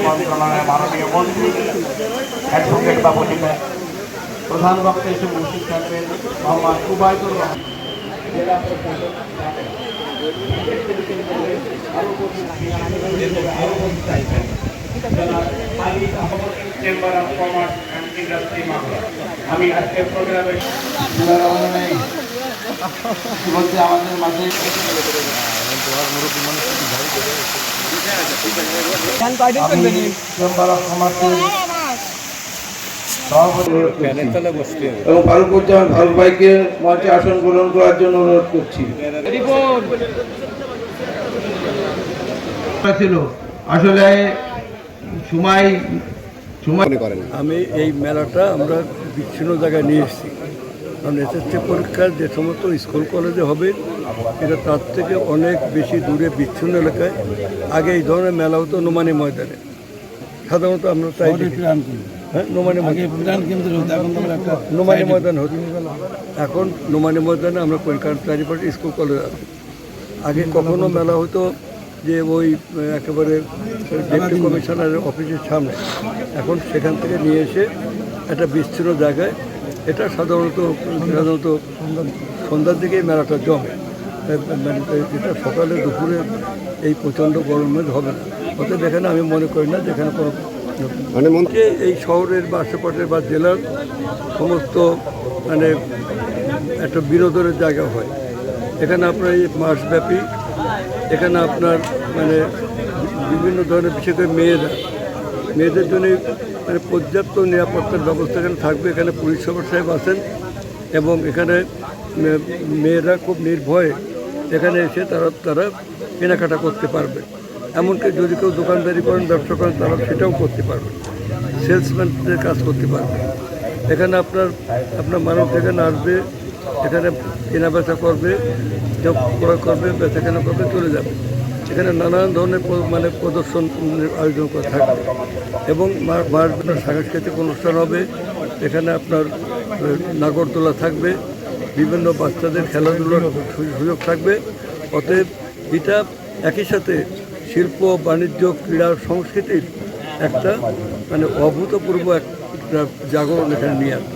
মন্ত্রণালয়ের মাননীয় মন্ত্রী অ্যাডভোকেট বাবু ছিলেন। প্রধান বক্তা হিসেবে উপস্থিত থাকবেন মোহাম্মদ উবাইদুর রহমান, জেলা প্রশাসক chamber of commerce and industry মামলা। আমি আজকের প্রোগ্রামে বলতে আমাদের মাঝে চেম্বার অফ কমার্সের এবং ফারুকুজ্জামান ফারুক ভাইকে মঞ্চে আসন গ্রহণ করার জন্য অনুরোধ করছি। আসলে সময় আমি এই মেলাটা আমরা বিচ্ছিন্ন জায়গায় নিয়ে এসেছি, কারণ এসএসসি পরীক্ষার যে সমস্ত স্কুল কলেজে হবে এটা তার থেকে অনেক বেশি দূরে বিচ্ছিন্ন এলাকায়। আগে এই ধরনের মেলা হতো নোমানি ময়দানে, সাধারণত আমরা চাই নোমানি ময়দান হতো। এখন নোমানি ময়দানে আমরা করি, কারণ চারিপাশে স্কুল কলেজ আছে। আগে কখনো মেলা হতো যে ওই একেবারে ডেপুটি কমিশনারের অফিসের সামনে, এখন সেখান থেকে নিয়ে এসে একটা বিচ্ছিন্ন জায়গায়, এটা সাধারণত সন্ধ্যার দিকেই মেলাটা জমে। এটা সকালে দুপুরে এই প্রচণ্ড গরমের হবে না, অতএব এখানে আমি মনে করি না যেখানে কোনো এই শহরের বা আশেপাশের বা জেলার সমস্ত একটা বিনোদনের জায়গা হয়। এখানে আপনার এই মাসব্যাপী এখানে আপনার বিভিন্ন ধরনের, বিশেষ করে মেয়েদের জন্য পর্যাপ্ত নিরাপত্তার ব্যবস্থা এখানে থাকবে। এখানে পুলিশ সুপার সাহেব আছেন এবং এখানে মেয়েরা খুব নির্ভয়ে এখানে এসে তারা কেনাকাটা করতে পারবে। এমনকি যদি কেউ দোকানদারি করেন, ব্যবসা করেন, তারা সেটাও করতে পারবে, সেলসম্যানদের কাজ করতে পারবে। এখানে আপনার মানুষ এখানে আসবে, এখানে কেনাবেচা করবে, ক্রয় করবে, বেচাকেনা করবে, চলে যাবে। এখানে নানান ধরনের প্রদর্শন আয়োজন করা থাকবে এবং সাংস্কৃতিক অনুষ্ঠান হবে। এখানে আপনার নাগরদোলা থাকবে, বিভিন্ন বাচ্চাদের খেলাধুলার সুযোগ থাকবে। অতএব এটা একই সাথে শিল্প, বাণিজ্য, ক্রীড়া, সংস্কৃতির একটা অভূতপূর্ব একটা জাগরণ এখানে নিয়ে আসবে।